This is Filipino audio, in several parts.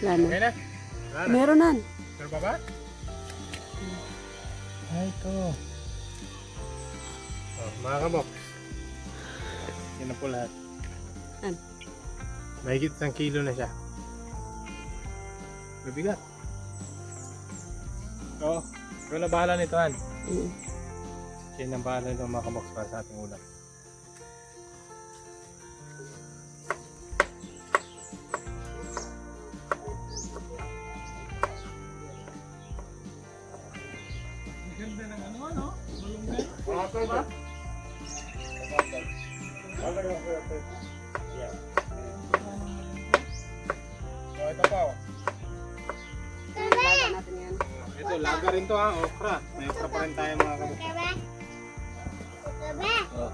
Wala na. Okay na? Wala na. Meron na. Pero pa ba? Ay, ito. Oh, mga kabox. Yan na po lahat. An? Mahigit 1 kilo na siya. Mabigat. Oo. Ikaw na bahala nito, Han. Siya na bahala nito mga kabox para sa ating ulam. Ganda ng ano? Malunggay. Ba? Oh, ito pa. Laga natin yan. Ito, laga rin to ha, okra. May okra pa rin tayo mga kabuk. Oh.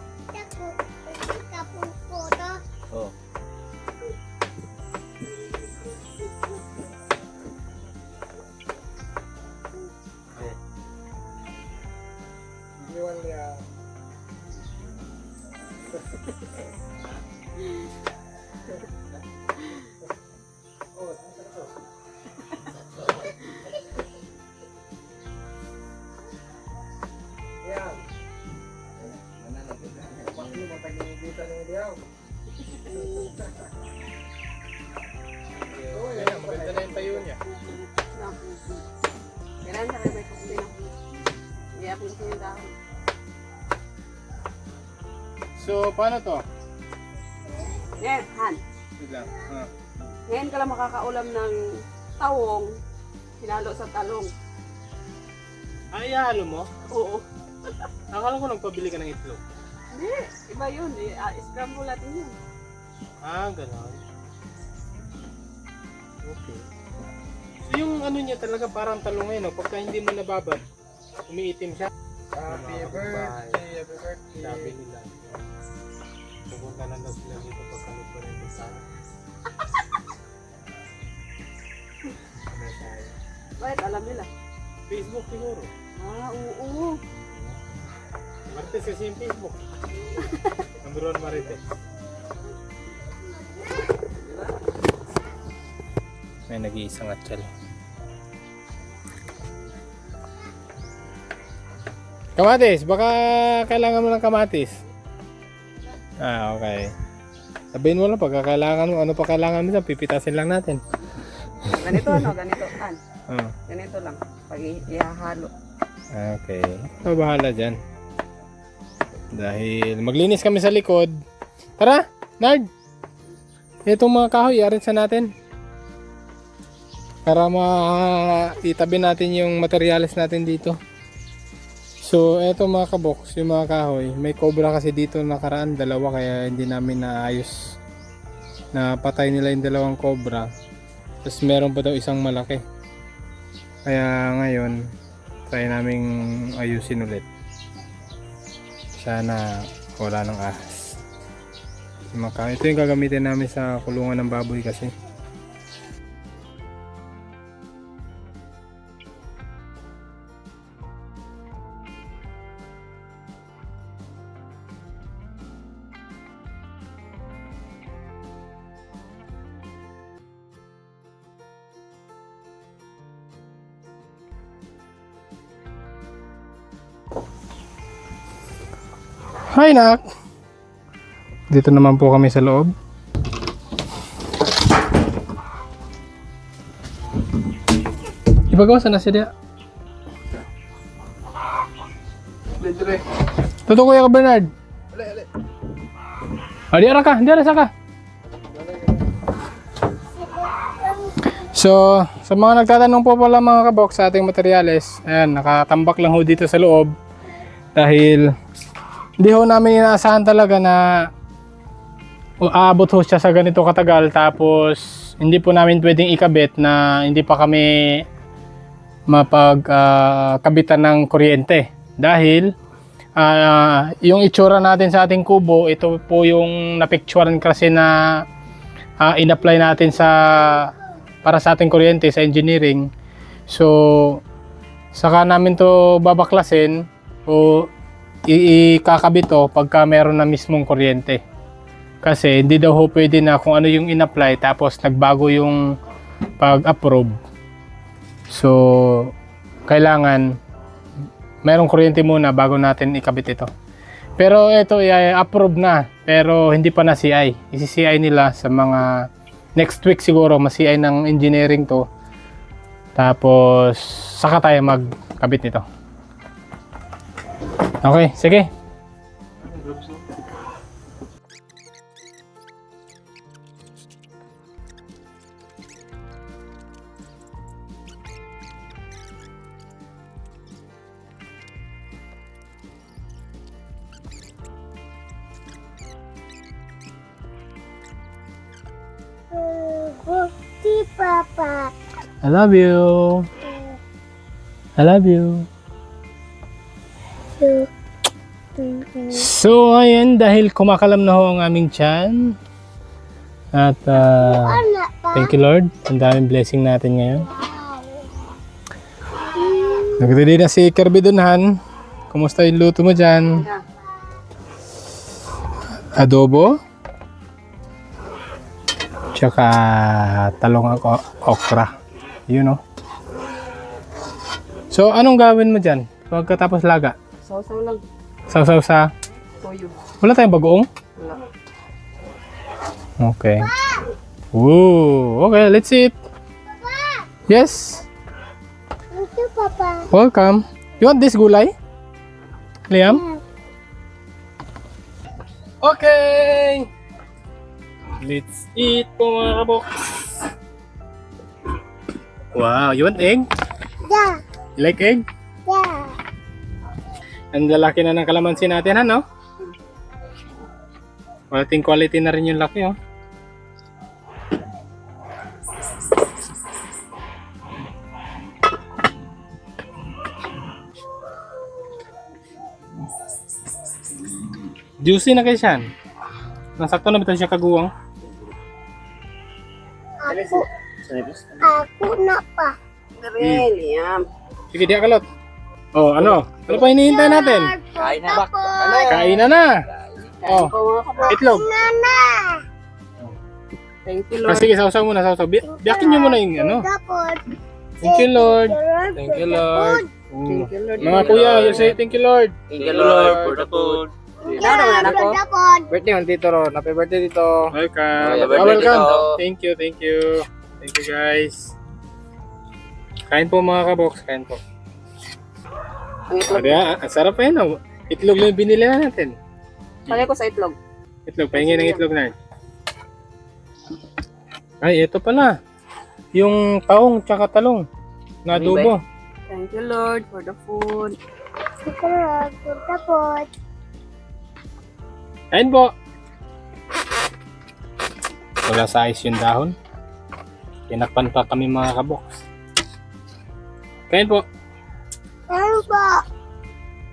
Oh. Iwan niya. Yan. Bakit mo pag-iigita ng diyaw? Oo, yan. Maganda na yung tayo niya. Kailangan sa may kukunin ako. Hindi ako gusto yung dahon. So, paano to? Ngayon, Han. Wait lang. Ngayon ka lang makakaulam ng tawong hinalo sa talong. Ay, halo mo? Oo. Akala ko nagpabili ka ng itlog. Hindi, iba yun. Scramble natin yun. Ah, gano'n. Okay. So, yung ano niya talaga parang talong ngayon, no? Pagka hindi mo nababad, umiitim siya. Happy birthday, happy birthday. Sabi nila. Pupunta na daw sila dito pagka nagparin sa Bakit alam nila? Facebook siguro. Ah, oo. Marites kasi yung Facebook. Number 1 Marites. May nag-iisang atsal. Kamatis, baka kailangan mo ng kamatis. Ah, okay. Sabihin mo lang pagka kailangan mo, ano pa kailangan mo dyan, pipitasin lang natin. Ganito ano, ganito. Han. Oh. Ganito lang. Pag ihahalo. Okay. Ito bahala dyan. Dahil maglinis kami sa likod. Tara, Nard! Itong mga kahoy, i-arrange natin. Para itabi natin yung materials natin dito. So, eto mga kabox, yung mga kahoy. May cobra kasi dito nakaraan, 2, kaya hindi namin naayos. Napatay nila yung 2 cobra. Tapos meron pa daw isang malaki. Kaya ngayon, try naming ayusin ulit. Sana wala ng ahas. Ito yung gagamitin namin sa kulungan ng baboy kasi. Hi, Nak! Dito naman po kami sa loob. Ibagawa sana siya. Tuto Kuya ka Bernard. Di ara ka, di ara sa ka. So, sa mga nagtatanong po pala mga kabox sa ating materyales, ayan, nakatambak lang ho dito sa loob dahil hindi ho namin inaasahan talaga na aabot ho siya sa ganito katagal, tapos hindi po namin pwedeng ikabit na hindi pa kami mapagkabitan ng kuryente dahil yung itsura natin sa ating kubo, ito po yung napicturean kasi na in-apply natin para sa ating kuryente sa engineering. So saka namin to babaklasin o ikakabit to pagka meron na mismong kuryente. Kasi hindi daw ho pwede na kung ano yung in-apply tapos nagbago yung pag-approve. So, kailangan mayroong kuryente muna bago natin ikabit ito. Pero ito i-approve na, pero hindi pa na CI. Isi-CI nila sa mga next week siguro, ma-CI ng engineering to. Tapos, saka tayo magkabit nito. Okay, sige. Papa. I love you. I love you. So, ayan, dahil kumakalam na ho ang aming tiyan. At, Anak pa. thank you Lord. Ang daming blessing natin ngayon. Nagready na si Kirby Dunhan. Kumusta yung luto mo dyan? Adobo. Tsaka talong ako, okra. Yun know. So, anong gawin mo dyan? Pagkatapos laga? Sausaw lang. Sausaw sa... Toyo. Wala tayong bagoong? Wala. Okay. Ooh, okay, let's eat. Yes, Thank you, Papa. welcome. You want this gulay? Liam? Okay. Let's eat po mga kabox. Wow, you want egg? Yeah. You like egg? Yeah. Ang lalaki na ng kalamansi natin, ano? Quality na rin yung laki, oh. Juicy na kayo siyan. Nasakto na ba ito siya kaguwang? Ako na pa. Really, Sige, di akalot. Oh, ano? Ano pa hinihintay natin? Kain na. Kainan na. Oh, itlog. Nana. Thank you, Ah, Lord. sige, sausaw muna, sausaw. Biyakin nyo muna yung ano. Thank you, Lord. Thank you, Lord. Thank you, Lord. Mga kuya, you say thank you, Lord. Thank you, Lord, for the food. Birthday on Tito Ron. Happy birthday, Tito. Welcome. Happy birthday, Welcome. Tito. Thank you, thank you. Thank you, guys. Kain po mga kabox, kain po. Ang itlog. Ang sarap pa yun, oh. Itlog lang yung binili na natin. Palay ko sa itlog. Itlog, pahingin ng itlog na. Ay, ito pala. Yung taong tsaka talong na adobo. Thank you, Lord, for the food. Kain po. Wala sa ice yung dahon. Tinakpan pa kami mga kabox. Kain po. Ano ba?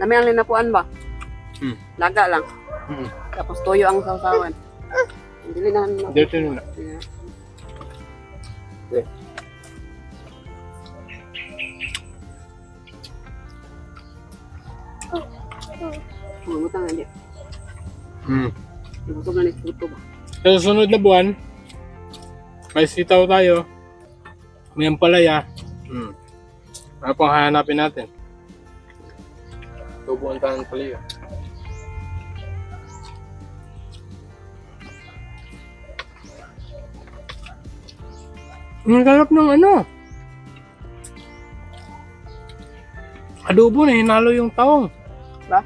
Dami ang linapuan ba? Laga lang. Hmm. Tapos toyo ang sausawan. Hindi linahan mo. Dito nuna. Mangutang hindi. Nabusog na ni puto ba? Sa susunod na buwan, may sitaw tayo. May ampalaya. Ano pang hahanapin natin? Tubuan tayo ng paliyo. Ang galap ng ano? Adobo na hinalo yung taong. Ba?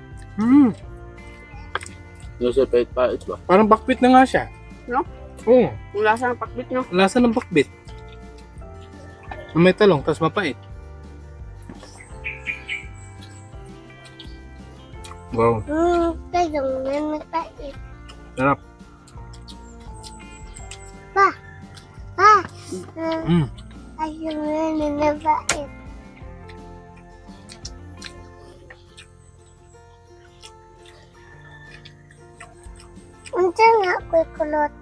Yung sa pait-pait ba? Parang bakbit na nga siya. No? Oo. Ang lasa ng pakbit nyo. Lasa ng bakbit. May talong, tapos mapait. Wow. Kayo na nagkait. Sarap. Pa. Pa. Mm. Kayo na nagkait. Unsa nga ko'y kulot?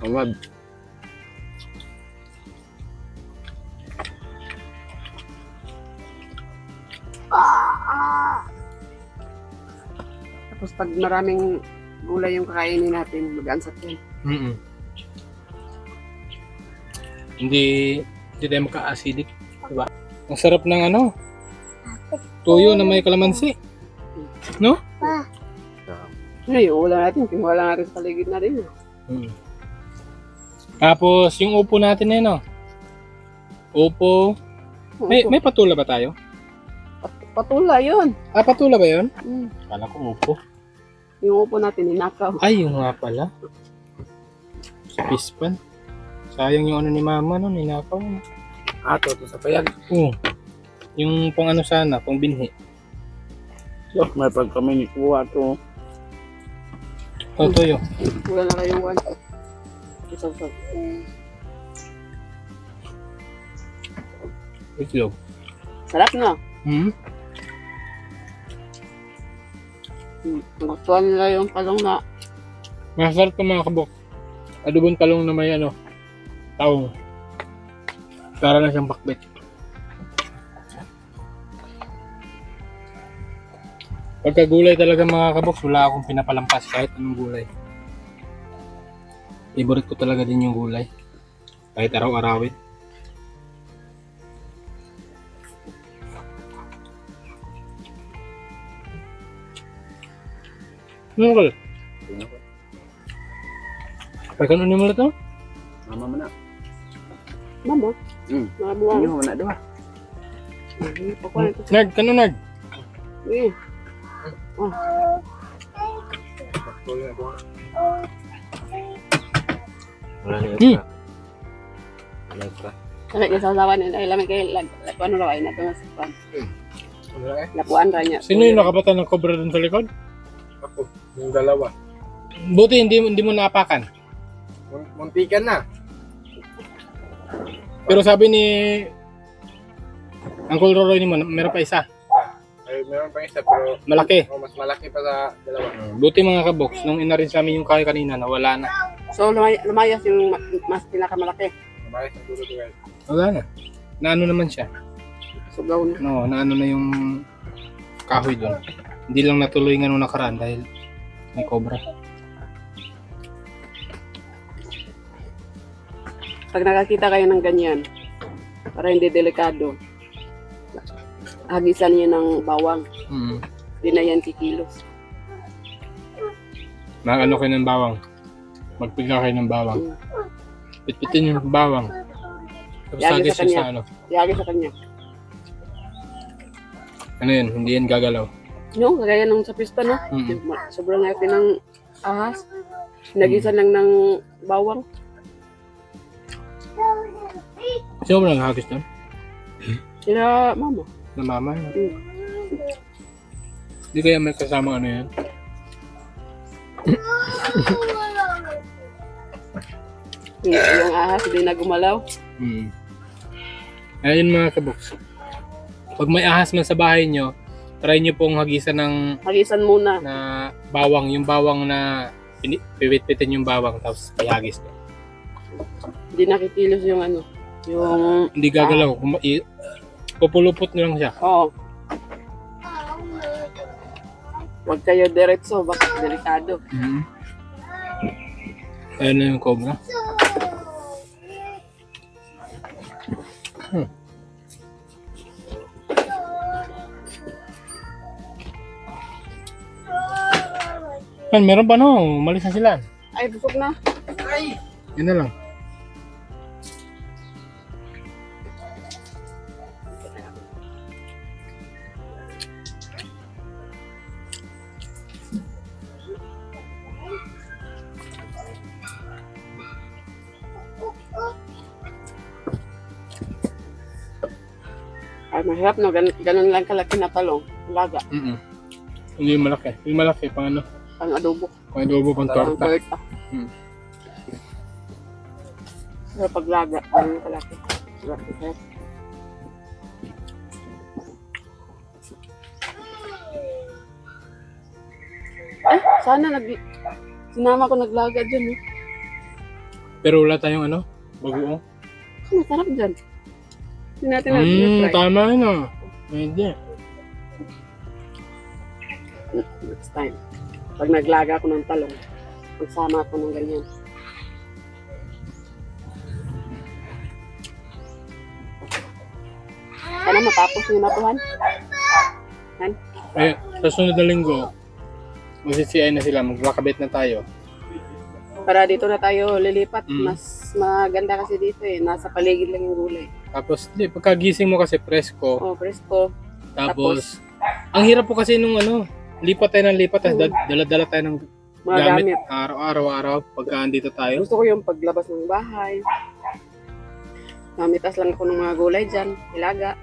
Amad. Tapos pag maraming gulay yung kakainin natin, mag-ansat yan. Hindi tayo magka-acidic. Diba? Ang sarap ng ano, tuyo na may kalamansi. No? Pa, Ay, yung ulam natin, tinuwala natin sa paligid natin. Hmm. Tapos, yung upo natin na yun, no? Upo. May patula ba tayo? Patula yun. Ah, patula ba yun? Mm. Kala ko upo. Yung upo natin, ninakaw. Ay, yung nga pala. Sa pispan. Sayang yung ano ni mama, no? Ninakaw. Ato, to sa payag. Oo. Yung pang ano sana, pang binhi. May pag kami ni kuha to. O, tuyo. Wala na kayong one. Isaw-saw. Itlog. Sarap na. Hmm? Nagustuhan nila yung talong na Masarap ka mga kabok. Adobong talong na may ano, taong. Para na siyang bakbet. Pagka gulay talaga mga kabok, wala akong pinapalampas kahit anong gulay. Favorite ko talaga din yung gulay. Kahit araw-arawin. Ano ka? Pagkanunin mo ito? Mama mo na. mama. Ano Mama. mo na doon? Pakuha ito. Nerd, kano nerd? Eh. Wala na Hmm. Wala extra. Kaya kasasawa nila. Ay, lamig kayo. Lapuan na raw ay nato na sa pan. Wala eh. Lapuan ra niya. Sino yung nakapatan ng cobra dun sa likod? Ako, yung dalawa. Buti hindi mo naapakan. Muntikan na. Pero sabi ni Uncle Roroy ni mo, meron pa isa. Ay, meron pa isa pero Malaki. mas malaki pa sa dalawa. Buti mga kabox, nung inarin sa amin yung kahoy kanina, nawala na. So, lumayas yung mas pinakamalaki. Mamayos ang dulo doon. Wala na. Naano naman siya. Sugaw na. No, naano na yung kahoy doon. Hindi lang natuloy nga nung nakaraan dahil may cobra. Pag nakakita kayo ng ganyan, para hindi delikado, hagisan niyo ng bawang. Mm. Hindi na yan kikilos. Mag-ano kayo ng bawang. Magpiga kayo ng bawang. Pitpitin yung bawang. Tapos Yagi sagis sa yung kanya. sa ano. Iyagi sa kanya. Ano yun, hindi yan gagalaw. No, kagaya nung sa pista, no? Sobrang happy ng ahas. Nagisan lang ng bawang. Sino mo naghagis doon? Sila, mama. Na mama? Mm. Hindi kaya may kasama ano yan? Yung ahas, hindi na gumalaw. Ayun mga kaboks. Pag may ahas man sa bahay nyo, try nyo pong hagisan ng Hagisan muna. na bawang. Yung bawang na piwit-pitin yung bawang tapos ihagis nyo. Hindi nakikilos yung ano. Yung, Hindi gagalaw. Pupulupot nyo lang siya. oo. Huwag kayo diretso, baka delikado. Ayun na yung cobra. Meron pa no, umalis na sila. Ay, busog na. Yun na lang. Ay, mahirap no. Ganun lang kalaki na talong. Laga. Hindi yung malaki. Yung malaki, pang ano? Pang adobo. Pang adobo, pang Pang torta. torta. Pero pag laga, ganun kalaki. Sarap. Ay, sana sinama ko naglaga dyan. Pero wala tayong ano? Bagoong. Masarap dyan. Hindi natin na-try. Tama yun ah. Hindi. Next time. Pag naglaga ako ng talong, magsama ako ng ganyan. Sana matapos yung natuhan. Eh, sa sunod na linggo, mag-CCI na sila, magkakabit na tayo. Para dito na tayo lilipat. Mm. Mas maganda kasi dito eh. Nasa paligid lang yung gulay. Tapos, pagkagising mo kasi presko. Oh, presko. Tapos, ang hirap po kasi nung lipat tayo ng lipat, tapos dala-dala tayo ng Mga gamit. araw-araw pagka andito tayo. Gusto ko yung paglabas ng bahay. Mamitas lang ako ng mga gulay dyan. Ilaga.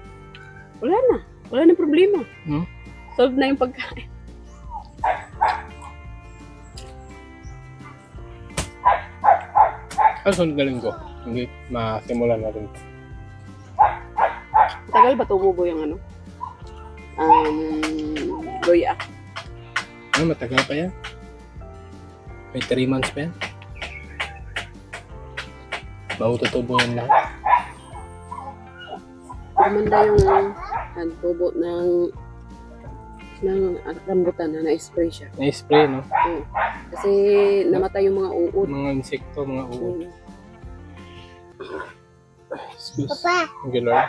Wala na. Wala na problema. Hmm? Solve na yung pagkain. Ang sunod na linggo, hindi masimulan natin. Tagal ba tumubo yung goya? Matagal pa yan. May 3 months pa yan. Maututubo yan lahat. Gumanda yung tubo ng rambutan na na-spray siya. Na-spray, no? Oo. Kasi namatay yung mga uod. Mga insekto, mga uod. Mm. Excuse. Papa, Thank you, Lord.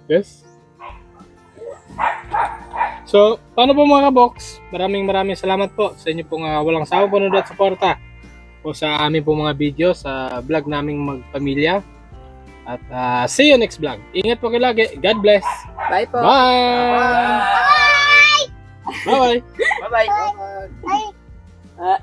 Yes? So, paano po mga box? Maraming salamat po sa inyo pong walang sawang panonood at suporta po sa aming pong mga video sa vlog naming magpamilya. At see you next vlog. Ingat po kayo lagi. God bless. Bye po. Bye! Bye! Bye-bye. ay, Ah.